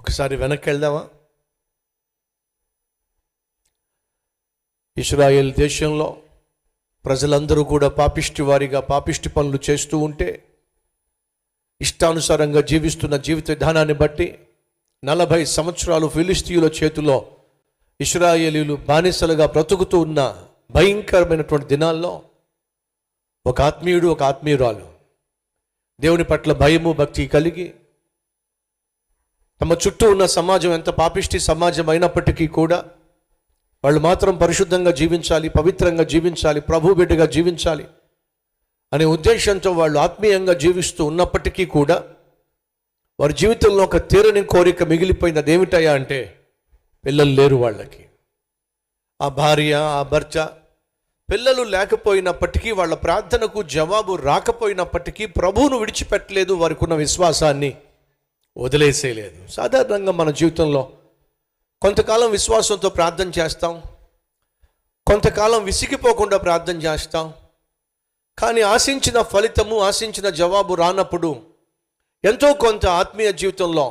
ఒకసారి వెనక్కి వెళ్దామా? ఇశ్రాయేల్ దేశంలో ప్రజలందరూ కూడా పాపిష్టి వారిగా పాపిష్టి పనులు చేస్తూ ఉంటే, ఇష్టానుసారంగా జీవిస్తున్న జీవిత విధానాన్ని బట్టి 40 సంవత్సరాలు ఫిలిస్తీయుల చేతిలో ఇశ్రాయేలీలు బానిసలుగా బ్రతుకుతూ ఉన్న భయంకరమైనటువంటి దినాల్లో ఒక ఆత్మీయుడు, ఒక ఆత్మీయురాలు దేవుని పట్ల భయము భక్తి కలిగి, తమ చుట్టూ ఉన్న సమాజం ఎంత పాపిష్టి సమాజం అయినప్పటికీ కూడా వాళ్ళు మాత్రం పరిశుద్ధంగా జీవించాలి, పవిత్రంగా జీవించాలి, ప్రభు బిడ్డగా జీవించాలి అనే ఉద్దేశంతో వాళ్ళు ఆత్మీయంగా జీవిస్తూ ఉన్నప్పటికీ కూడా వారి జీవితంలో ఒక తీరని కోరిక మిగిలిపోయింది. అదేమిటయ్యా అంటే, పిల్లలు లేరు వాళ్ళకి. ఆ భార్య, ఆ భర్త, పిల్లలు లేకపోయినప్పటికీ, వాళ్ళ ప్రార్థనకు జవాబు రాకపోయినప్పటికీ ప్రభువును విడిచిపెట్టలేదు, వారికి ఉన్న విశ్వాసాన్ని వదిలేసేయలేదు. సాధారణంగా మన జీవితంలో కొంతకాలం విశ్వాసంతో ప్రార్థన చేస్తాం, కొంతకాలం విసిగిపోకుండా ప్రార్థన చేస్తాం. కానీ ఆశించిన ఫలితము, ఆశించిన జవాబు రానప్పుడు ఎంతో కొంత ఆత్మీయ జీవితంలో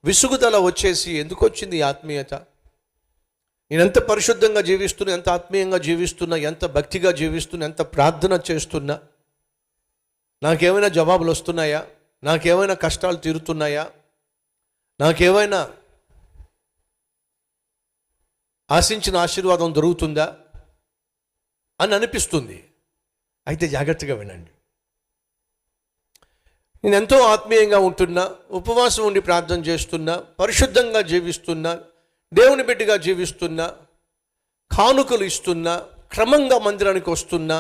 విసుగుదల వచ్చేసి, ఎందుకు వచ్చింది ఈ ఆత్మీయత? నేను ఎంత పరిశుద్ధంగా జీవిస్తున్నా, ఎంత ఆత్మీయంగా జీవిస్తున్నా, ఎంత భక్తిగా జీవిస్తున్నా, ఎంత ప్రార్థన చేస్తున్నా, నాకేమైనా జవాబులు వస్తున్నాయా? నాకేమైనా కష్టాలు తీరుతున్నాయా? నాకేమైనా ఆశించిన ఆశీర్వాదం దొరుకుతుందా అని అనిపిస్తుంది. అయితే జాగ్రత్తగా వినండి. నేను ఎంతో ఆత్మీయంగా ఉంటున్నా, ఉపవాసం ఉండి ప్రార్థన చేస్తున్నా, పరిశుద్ధంగా జీవిస్తున్నా, దేవుని బిడ్డగా జీవిస్తున్నా, కానుకలు ఇస్తున్నా, క్రమంగా మందిరానికి వస్తున్నా,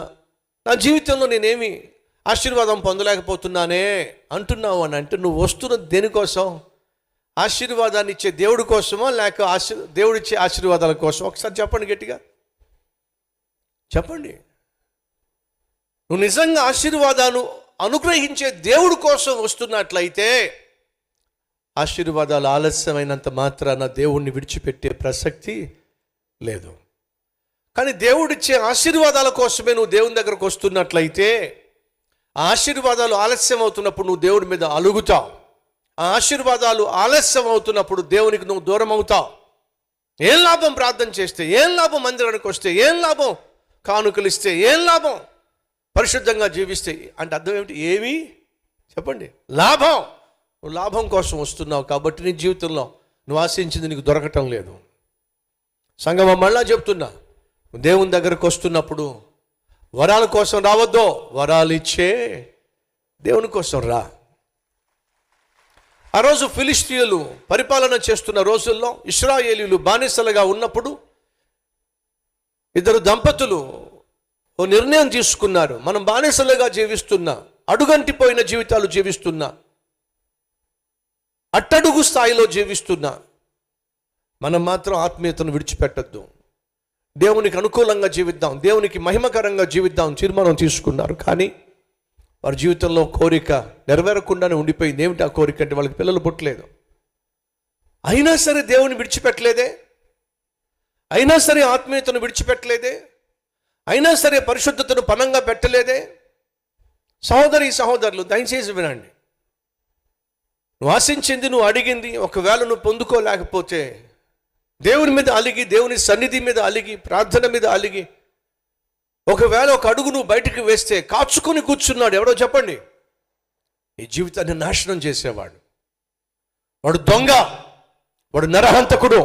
నా జీవితంలో నేనేమి ఆశీర్వాదం పొందలేకపోతున్నానే అంటున్నావు అని అంటే, నువ్వు వస్తున్న దేనికోసం? ఆశీర్వాదాన్ని ఇచ్చే దేవుడి కోసమా, లేక దేవుడిచ్చే ఆశీర్వాదాల కోసం? ఒకసారి చెప్పండి, గట్టిగా చెప్పండి. నువ్వు నిజంగా ఆశీర్వాదాలు అనుగ్రహించే దేవుడి కోసం వస్తున్నట్లయితే, ఆశీర్వాదాలు ఆలస్యమైనంత మాత్రాన దేవుణ్ణి విడిచిపెట్టే ప్రసక్తి లేదు. కానీ దేవుడిచ్చే ఆశీర్వాదాల కోసమే నువ్వు దేవుని దగ్గరకు వస్తున్నట్లయితే, ఆ ఆశీర్వాదాలు ఆలస్యం అవుతున్నప్పుడు నువ్వు దేవుడి మీద అలుగుతావు. ఆ ఆశీర్వాదాలు ఆలస్యం అవుతున్నప్పుడు దేవునికి నువ్వు దూరం అవుతావు. ఏం లాభం ప్రార్థన చేస్తే? ఏం లాభం మందిరానికి వస్తే? ఏం లాభం కానుకలు ఇస్తే? ఏం లాభం పరిశుద్ధంగా జీవిస్తే? అంటే అర్థం ఏమిటి? ఏమి చెప్పండి? లాభం. నువ్వు లాభం కోసం వస్తున్నావు కాబట్టి నీ జీవితంలో నువ్వు ఆశించింది నీకు దొరకటం లేదు. సంగమం మళ్ళా చెప్తున్నా, దేవుని దగ్గరకు వస్తున్నప్పుడు వరాల కోసం రావద్దో, వరాలు ఇచ్చే దేవుని కోసం రా. ఆ రోజు ఫిలిస్తీయులు పరిపాలన చేస్తున్న రోజుల్లో ఇశ్రాయేలీయులు బానిసలుగా ఉన్నప్పుడు ఇద్దరు దంపతులు ఓ నిర్ణయం తీసుకున్నారు. మనం బానిసలుగా జీవిస్తున్నా, అడుగంటిపోయిన జీవితాలు జీవిస్తున్నా, అట్టడుగు స్థాయిలో జీవిస్తున్నా, మనం మాత్రం ఆత్మీయతను విడిచిపెట్టద్దు. దేవునికి అనుకూలంగా జీవిద్దాం, దేవునికి మహిమకరంగా జీవిద్దాం తీర్మానం తీసుకున్నారు. కానీ వారి జీవితంలో కోరిక నెరవేరకుండానే ఉండిపోయింది. ఏమిటి ఆ కోరిక అంటే, వాళ్ళకి పిల్లలు పుట్టలేదు. అయినా సరే దేవుని విడిచిపెట్టలేదే, అయినా సరే ఆత్మీయతను విడిచిపెట్టలేదే, అయినా సరే పరిశుద్ధతను పనంగా పెట్టలేదే. సహోదరులు దయచేసి వినండి. నువ్వు ఆశించింది, నువ్వు అడిగింది ఒకవేళ నువ్వు పొందుకోలేకపోతే, దేవుని మీద అలిగి, దేవుని సన్నిధి మీద అలిగి, ప్రార్థన మీద అలిగి, ఒకవేళ ఒక అడుగు నువ్వు బయటికి వేస్తే కాచుకొని కూర్చున్నాడు ఎవడో చెప్పండి? ఈ జీవితాన్ని నాశనం చేసేవాడు. వాడు దొంగ, వాడు నరహంతకుడు,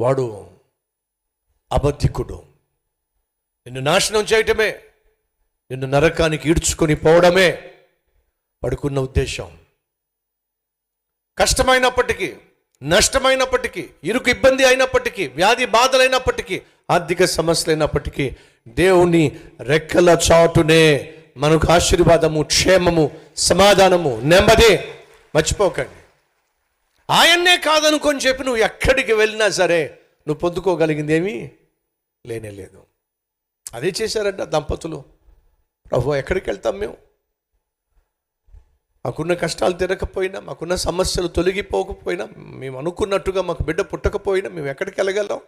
వాడు అబద్ధికుడు. నిన్ను నాశనం చేయటమే, నిన్ను నరకానికి ఈడ్చుకొని పోవడమే వాడుకున్న ఉద్దేశం. కష్టమైనప్పటికీ, నష్టమైనప్పటికీ, ఇరుకు ఇబ్బంది అయినప్పటికీ, వ్యాధి బాధలైనప్పటికీ, ఆర్థిక సమస్యలైనప్పటికీ, దేవుని రెక్కల చాటునే మనకు ఆశీర్వాదము, క్షేమము, సమాధానము, నెమ్మది. మర్చిపోకండి. ఆయన్నే కాదనుకొని చెప్పి నువ్వు ఎక్కడికి వెళ్ళినా సరే నువ్వు పొందుకోగలిగింది ఏమీ లేనే లేదు. అదే చేశారంట దంపతులు. ప్రభు ఎక్కడికి వెళ్తాం మేము? మాకున్న కష్టాలు తీరకపోయినా, మాకున్న సమస్యలు తొలగిపోకపోయినా, మేము అనుకున్నట్టుగా మాకు బిడ్డ పుట్టకపోయినా మేము ఎక్కడికి వెళ్ళగలం?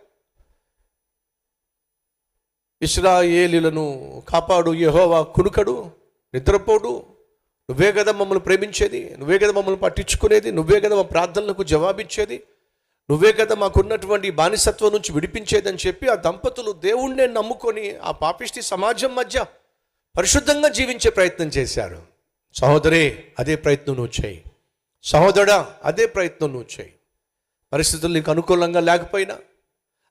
ఇశ్రాయేలీయులను కాపాడు యెహోవా కునుకడు, నిద్రపోడు, నువ్వే కదా మమ్మల్ని ప్రేమించేది, నువ్వే కదా మమ్మల్ని పట్టించుకునేది, నువ్వే కదా మా ప్రార్థనలకు జవాబిచ్చేది, నువ్వే కదా మాకున్నటువంటి బానిసత్వం నుంచి విడిపించేది అని చెప్పి ఆ దంపతులు దేవుణ్ణే నమ్ముకొని ఆ పాపిష్టి సమాజం మధ్య పరిశుద్ధంగా జీవించే ప్రయత్నం చేశారు. సహోదరే, అదే ప్రయత్నం నువ్వు చేయి. సహోదరా, అదే ప్రయత్నం నువ్వు చేయి. పరిస్థితులు నీకు అనుకూలంగా లేకపోయినా,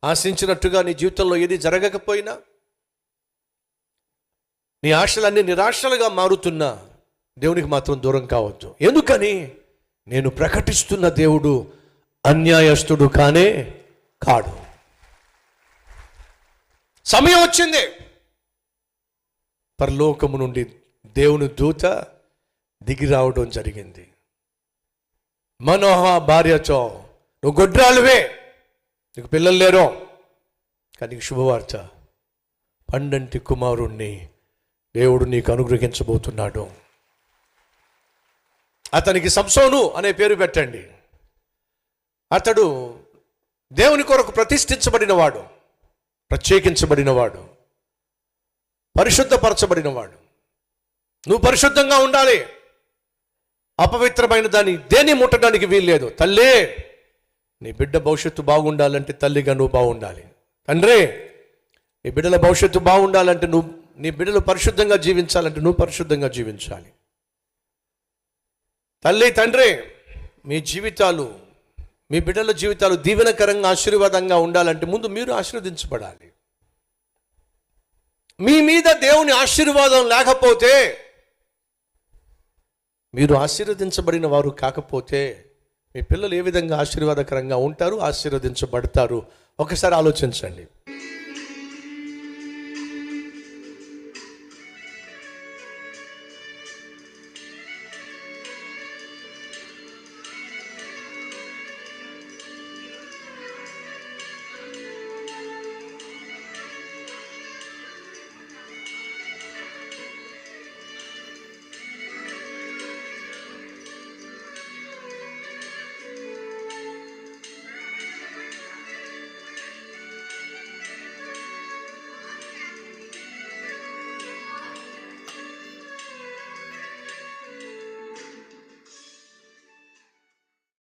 ఆశించినట్టుగా నీ జీవితంలో ఏది జరగకపోయినా, నీ ఆశలన్నీ నిరాశలుగా మారుతున్నా దేవునికి మాత్రం దూరం కావద్దు. ఎందుకని? నేను ప్రకటిస్తున్న దేవుడు అన్యాయస్తుడు కానే కాడు. సమయం వచ్చింది. పరలోకము నుండి దేవుని దూత దిగి రావడం జరిగింది. మనోహ భార్యతో, నువ్వు గొడ్రాలువే, నీకు పిల్లలు లేరు, కానీ శుభవార్త, పండంటి కుమారుణ్ణి దేవుడు నీకు అనుగ్రహించబోతున్నాడు. అతనికి సంసోను అనే పేరు పెట్టండి. అతడు దేవుని కొరకు ప్రతిష్ఠించబడినవాడు, ప్రత్యేకించబడినవాడు, పరిశుద్ధపరచబడినవాడు. నువ్వు పరిశుద్ధంగా ఉండాలి. అపవిత్రమైన దాన్ని దేన్ని ముట్టడానికి వీల్లేదు. తల్లే, నీ బిడ్డ భవిష్యత్తు బాగుండాలంటే తల్లిగా నువ్వు బాగుండాలి. తండ్రే, నీ బిడ్డల భవిష్యత్తు బాగుండాలంటే నువ్వు, నీ బిడ్డలు పరిశుద్ధంగా జీవించాలంటే నువ్వు పరిశుద్ధంగా జీవించాలి. తల్లి, తండ్రి, మీ జీవితాలు, మీ బిడ్డల జీవితాలు దీవెనకరంగా ఆశీర్వాదంగా ఉండాలంటే ముందు మీరు ఆశీర్వదించబడాలి. మీ మీద దేవుని ఆశీర్వాదం లేకపోతే, మీరు ఆశీర్వదించబడిన వారు కాకపోతే మీ పిల్లలు ఏ విధంగా ఆశీర్వాదకరంగా ఉంటారు, ఆశీర్వదించబడతారు? ఒకసారి ఆలోచించండి.